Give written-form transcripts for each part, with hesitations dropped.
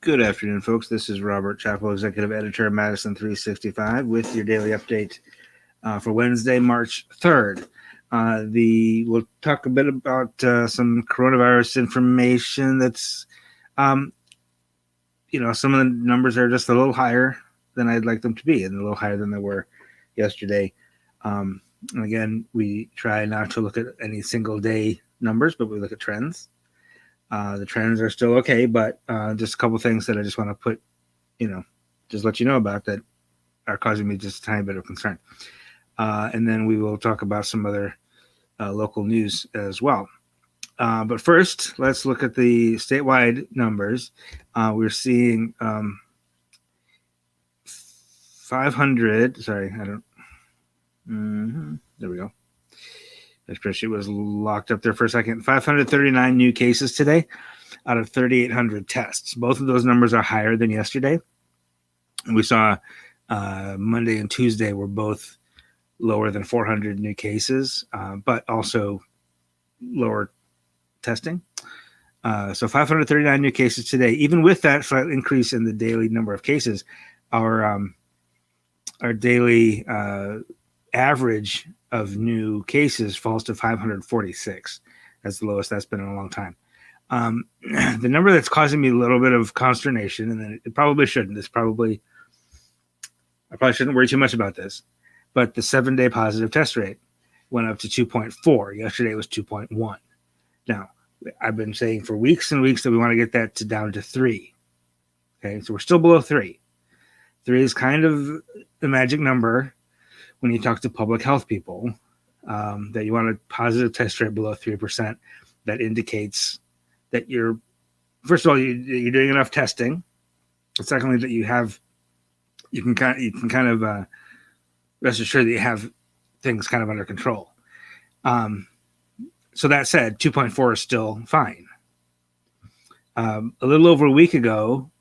Good afternoon, folks. This is Robert Chappell, Executive Editor of Madison365, with your daily update for Wednesday, March 3rd. We'll talk a bit about some coronavirus information that's, some of the numbers are just a little higher than I'd like them to be, and a little higher than they were yesterday. And again, we try not to look at any single day numbers, but we look at trends. The trends are still okay, but just a couple things that I just want to put, just let you know about that are causing me just a tiny bit of concern. And then we will talk about some other local news as well. But first, let's look at the statewide numbers. We're seeing 500. Sorry, I don't. There we go. The spreadsheet was locked up there for a second. 539 new cases today out of 3,800 tests. Both of those numbers are higher than yesterday. We saw Monday and Tuesday were both lower than 400 new cases, but also lower testing. So 539 new cases today. Even with that slight increase in the daily number of cases, our daily average of new cases falls to 546. That's the lowest that's been in a long time. The number that's causing me a little bit of consternation, and it probably shouldn't. I probably shouldn't worry too much about this, but the 7-day positive test rate went up to 2.4. Yesterday it was 2.1. Now, I've been saying for weeks and weeks that we want to get that down to 3. Okay, so we're still below 3. 3 is kind of the magic number when you talk to public health people, that you want a positive test rate below 3%. That indicates that you're, first of all, you're doing enough testing. Secondly, that you can kind of rest assured that you have things kind of under control. So that said, 2.4 is still fine. A little over a week ago,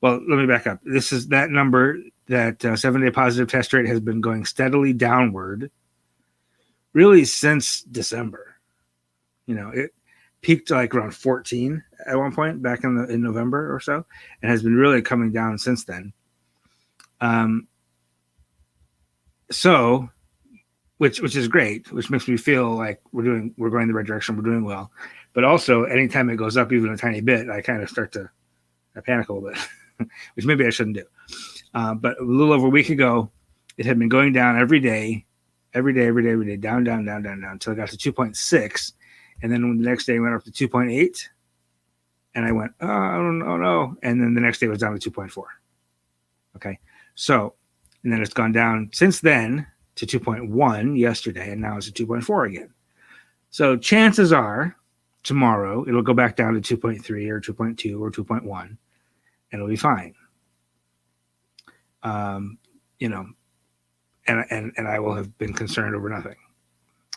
well, let me back up. This is that number. That 7-day positive test rate has been going steadily downward really since December. It peaked like around 14 at one point back in November or so, and has been really coming down since then. So which is great, which makes me feel like we're going the right direction, we're doing well. But also anytime it goes up even a tiny bit, I kind of start to panic a little bit, which maybe I shouldn't do. But a little over a week ago, it had been going down every day, down, until it got to 2.6. And then the next day it went up to 2.8. And I went, oh, no. And then the next day it was down to 2.4. Okay. So, and then it's gone down since then to 2.1 yesterday, and now it's at 2.4 again. So chances are tomorrow it'll go back down to 2.3 or 2.2 or 2.1, and it'll be fine. And I will have been concerned over nothing,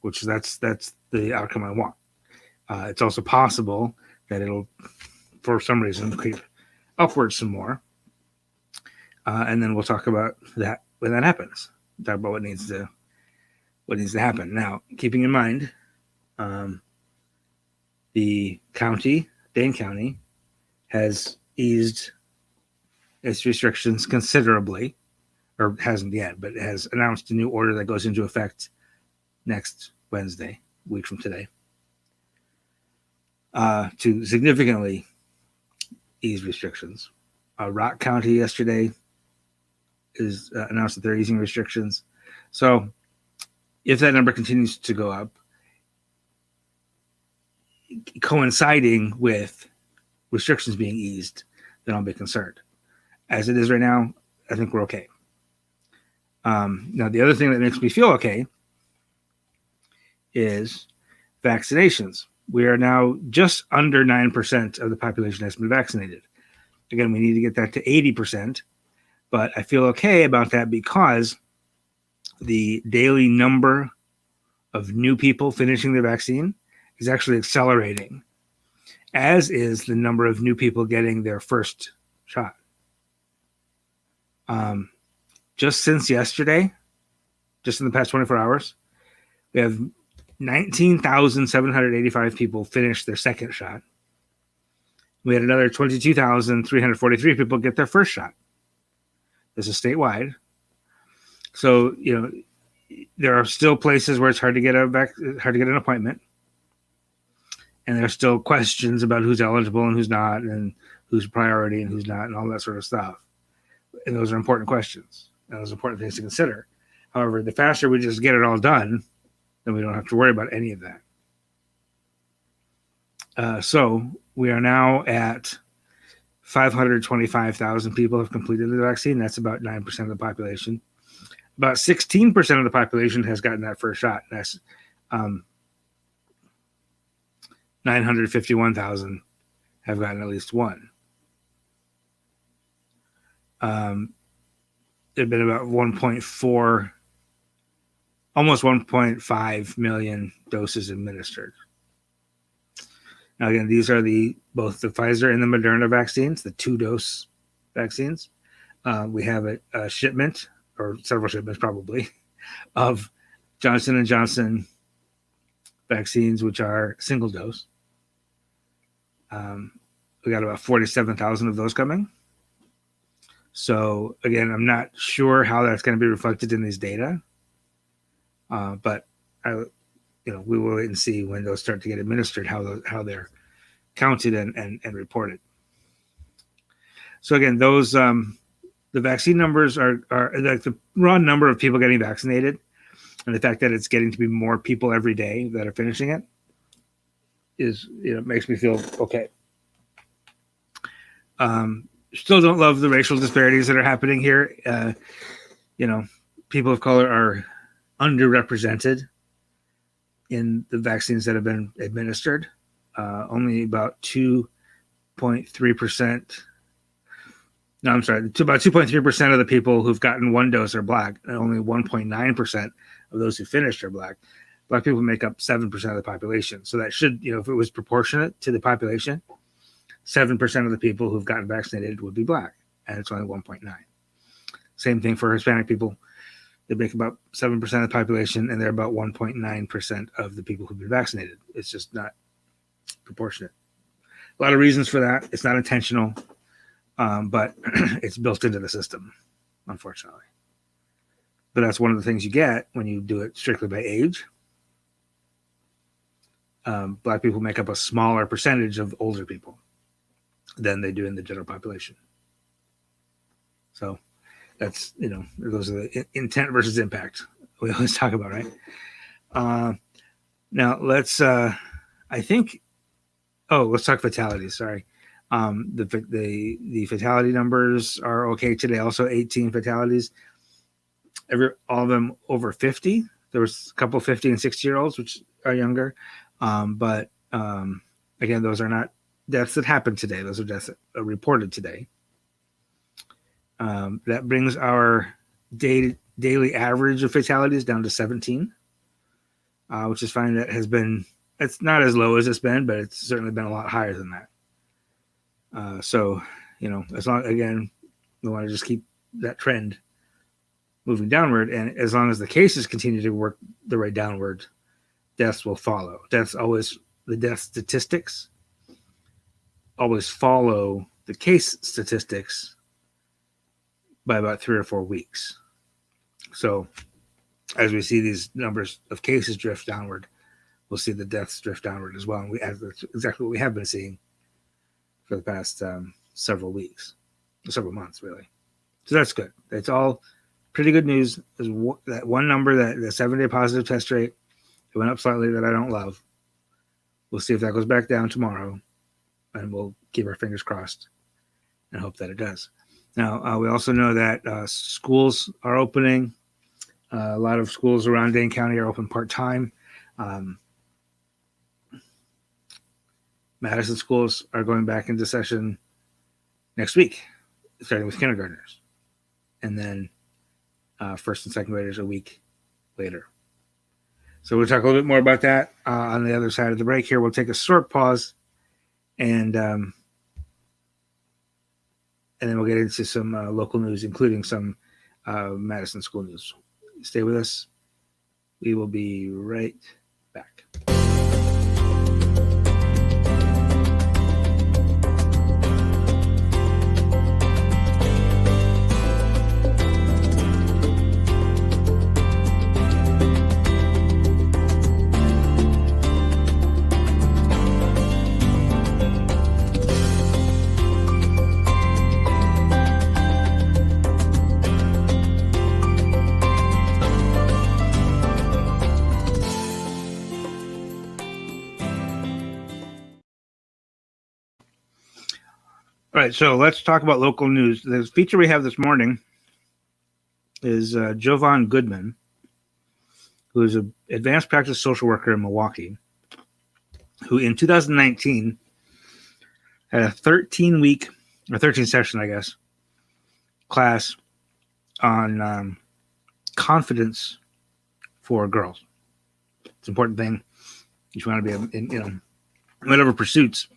which that's the outcome I want. It's also possible that it'll, for some reason, creep upwards some more, and then we'll talk about that when that happens. Talk about what needs to happen. Now, keeping in mind, the county, Dane County, has eased its restrictions considerably, or hasn't yet, but has announced a new order that goes into effect next Wednesday, a week from today, to significantly ease restrictions. Rock County yesterday is announced that they're easing restrictions. So if that number continues to go up, coinciding with restrictions being eased, then I'll be concerned. As it is right now, I think we're okay. Now, the other thing that makes me feel okay is vaccinations. We are now just under 9% of the population has been vaccinated. Again, we need to get that to 80%, but I feel okay about that because the daily number of new people finishing their vaccine is actually accelerating, as is the number of new people getting their first shot. Just since yesterday, just in the past 24 hours, we have 19,785 people finish their second shot, We had another 22,343 people get their first shot. This is statewide. So, there are still places where it's hard to get an appointment. And there's still questions about who's eligible and who's not, and who's priority and who's not, and all that sort of stuff. And those are important questions. And those are important things to consider. However, the faster we just get it all done, then we don't have to worry about any of that. So we are now at 525,000 people have completed the vaccine. That's about 9% of the population. About 16% of the population has gotten that first shot. That's 951,000 have gotten at least one. There have been about 1.4, almost 1.5 million doses administered. Now, again, these are both the Pfizer and the Moderna vaccines, the 2-dose vaccines. We have a shipment, or several shipments probably, of Johnson & Johnson vaccines, which are single dose. We got about 47,000 of those coming. So again, I'm not sure how that's going to be reflected in these data, but we will wait and see when those start to get administered, how they're counted and reported. So again, those the vaccine numbers are like the raw number of people getting vaccinated, and the fact that it's getting to be more people every day that are finishing it is, makes me feel okay. Still don't love the racial disparities that are happening here. People of color are underrepresented in the vaccines that have been administered. Only about 2.3%. No, I'm sorry. About 2.3% of the people who've gotten one dose are Black, and only 1.9% of those who finished are Black. Black people make up 7% of the population. So that should, if it was proportionate to the population, 7% of the people who've gotten vaccinated would be Black, and it's only 1.9. Same thing for Hispanic people. They make about 7% of the population, and they're about 1.9% of the people who've been vaccinated. It's just not proportionate. A lot of reasons for that. It's not intentional, but it's built into the system, unfortunately. But that's one of the things you get when you do it strictly by age. Black people make up a smaller percentage of older people than they do in the general population. So that's, those are the intent versus impact we always talk about, right? Now let's talk fatalities. Sorry. The fatality numbers are okay today. Also 18 fatalities. All of them over 50. There was a couple 50 and 60-year-olds, which are younger. But again, those are not deaths that happened today. Those are deaths that are reported today. That brings our daily average of fatalities down to 17, which is fine. It's not as low as it's been, but it's certainly been a lot higher than that. So, as long, again, we want to just keep that trend moving downward. And as long as the cases continue to work their way downward, deaths will follow. The death statistics always follow the case statistics by about 3 or 4 weeks. So as we see these numbers of cases drift downward, we'll see the deaths drift downward as well. And that's exactly what we have been seeing for the past several months, really. So that's good. It's all pretty good news. There's that one number, that the 7-day positive test rate, it went up slightly, that I don't love. We'll see if that goes back down tomorrow, and we'll keep our fingers crossed and hope that it does. Now, we also know that schools are opening. A lot of schools around Dane County are open part-time. Madison schools are going back into session next week, starting with kindergartners, and then first and second graders a week later. So we'll talk a little bit more about that on the other side of the break here. We'll take a short pause, and then we'll get into some local news, including some Madison school news. Stay with us. We will be right back. All right, so let's talk about local news. The feature we have this morning is Jovan Goodman, who is an advanced practice social worker in Milwaukee, who in 2019 had a 13-week or 13-session, I guess, class on confidence for girls. It's an important thing if you want to be in whatever pursuits.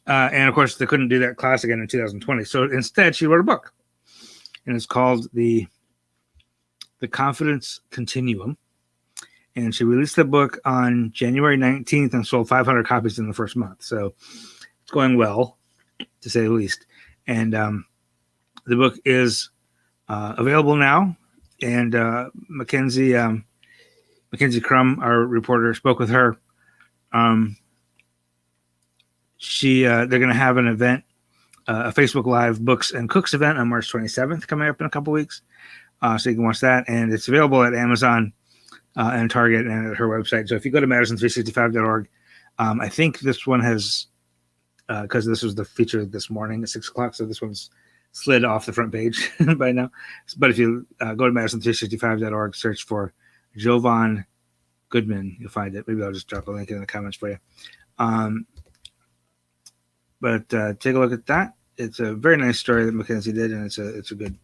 And of course, they couldn't do that class again in 2020. So instead, she wrote a book, and it's called the Confidence Continuum. And she released the book on January 19th and sold 500 copies in the first month. So it's going well, to say the least. And the book is available now. And Mackenzie Crum, our reporter, spoke with her. They're going to have an event, a Facebook Live Books and Cooks event on March 27th coming up in a couple weeks. So you can watch that. And it's available at Amazon and Target and at her website. So if you go to Madison365.org, I think this one has, because this was the feature this morning at 6 o'clock, so this one's slid off the front page by now. But if you go to Madison365.org, search for Jovan Goodman, you'll find it. Maybe I'll just drop a link in the comments for you. But take a look at that. It's a very nice story that Mackenzie did, and it's a good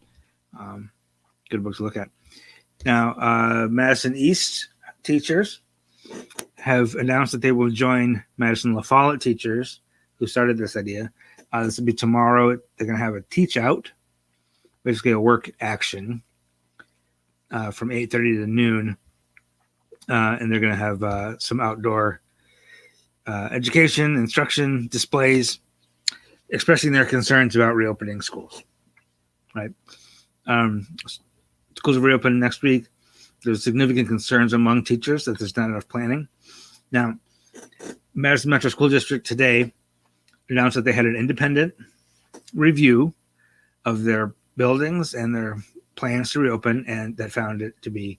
book to look at. Now, Madison East teachers have announced that they will join Madison La Follette teachers who started this idea. This will be tomorrow. They're going to have a teach out, basically a work action from 8:30 to noon. And they're going to have some outdoor education, instruction, displays, expressing their concerns about reopening schools. Right. Schools will reopen next week. There's significant concerns among teachers that there's not enough planning. Now, Madison Metro School District today announced that they had an independent review of their buildings and their plans to reopen, and that found it to be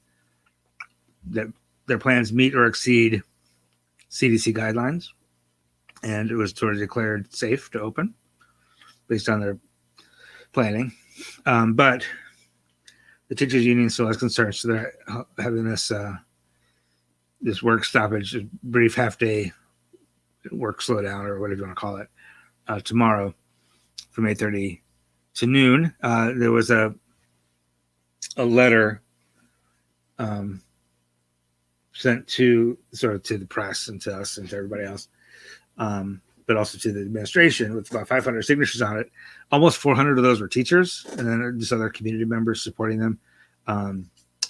that their plans meet or exceed CDC guidelines, and it was sort of declared safe to open based on their planning. But the teachers union still has concerns, so they're having this work stoppage, brief half-day work slowdown, or whatever you want to call it, tomorrow from 8:30 to noon. There was a letter sent to the press and to us and to everybody else, but also to the administration with about 500 signatures on it. Almost 400 of those were teachers, and then just other community members supporting them,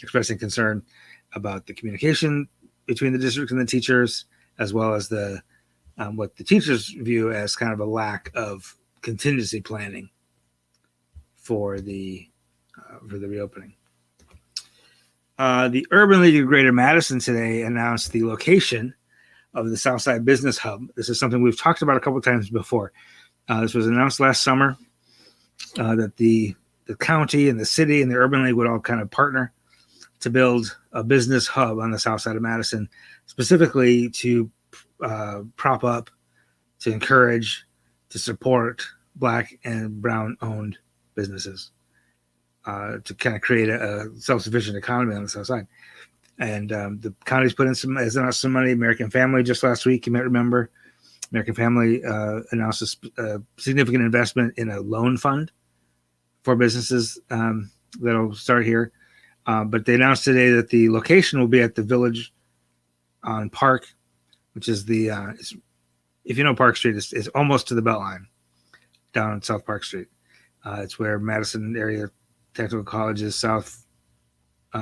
expressing concern about the communication between the district and the teachers, as well as the what the teachers view as kind of a lack of contingency planning for the reopening. The Urban League of Greater Madison today announced the location of the Southside Business Hub. This is something we've talked about a couple of times before. This was announced last summer that the county and the city and the Urban League would all kind of partner to build a business hub on the south side of Madison, specifically to prop up, to encourage, to support Black and Brown-owned businesses, to kind of create a self-sufficient economy on the south side. And the county's put in some money. American Family just last week, you might remember, American Family announced a significant investment in a loan fund for businesses that'll start here. But they announced today that the location will be at the Village on Park, which is if you know Park Street, it's almost to the Beltline down on South Park Street. It's where Madison Area Technical College's South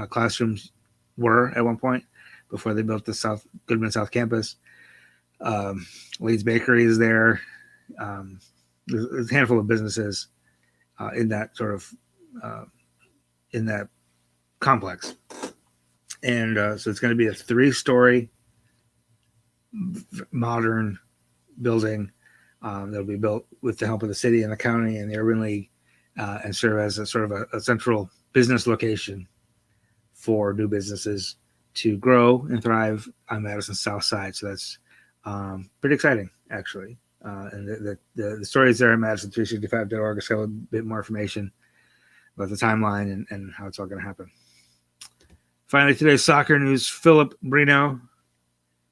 classrooms were at one point before they built the Goodman South Campus. Leeds Bakery is there. There's a handful of businesses in that sort of in that complex, and so it's going to be a 3-story modern building that'll be built with the help of the city and the county and the Urban League, and serve as a sort of a central business location for new businesses to grow and thrive on Madison's south side. So that's pretty exciting, actually. And the stories there at Madison365.org is a bit more information about the timeline and how it's all going to happen. Finally, today's soccer news. Philip Brino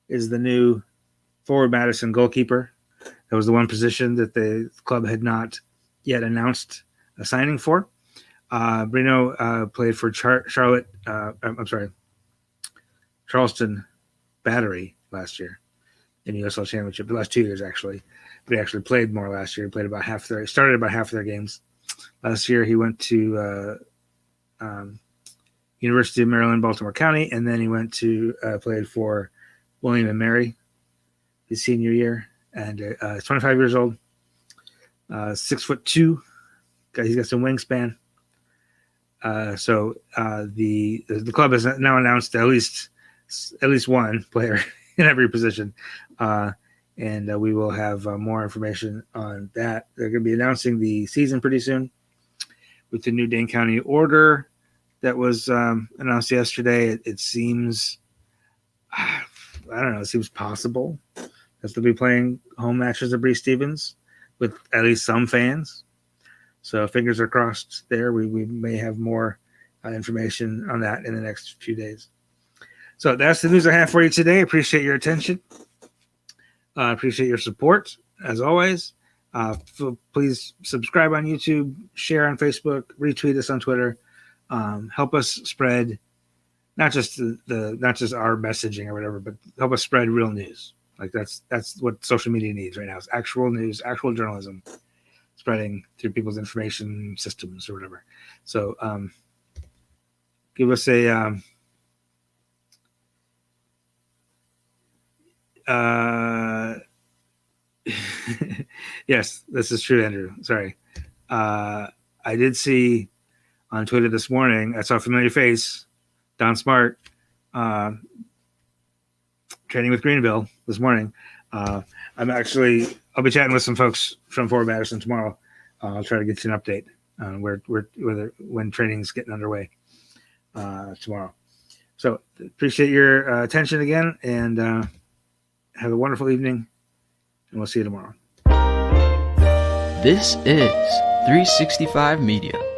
is the new forward Madison goalkeeper. That was the one position that the club had not yet announced a signing for. Brino played for Charleston Battery last year in the USL Championship, the last 2 years actually. But he actually played more last year. He played started about half of their games. Last year he went to University of Maryland, Baltimore County, and then he went to played for William and Mary his senior year, and he's 25 years old, 6'2". He's got some wingspan. So the club has now announced at least one player in every position, and we will have more information on that. They're going to be announcing the season pretty soon with the new Dane County order that was announced yesterday. It seems, I don't know, it seems possible that they'll be playing home matches at Bree Stevens with at least some fans. So fingers are crossed there. We may have more information on that in the next few days. So that's the news I have for you today. Appreciate your attention. Appreciate your support, as always. Please subscribe on YouTube, share on Facebook, retweet us on Twitter. Help us spread not just not just our messaging or whatever, but help us spread real news. Like that's what social media needs right now. Is actual news, actual journalism spreading through people's information systems or whatever. So give us a yes, this is true, Andrew. Sorry. I did see on Twitter this morning, I saw a familiar face, Don Smart, training with Greenville this morning. I'll be chatting with some folks from Fort Madison tomorrow. I'll try to get you an update on when training's getting underway tomorrow. So appreciate your attention again, and have a wonderful evening, and we'll see you tomorrow. This is 365 Media.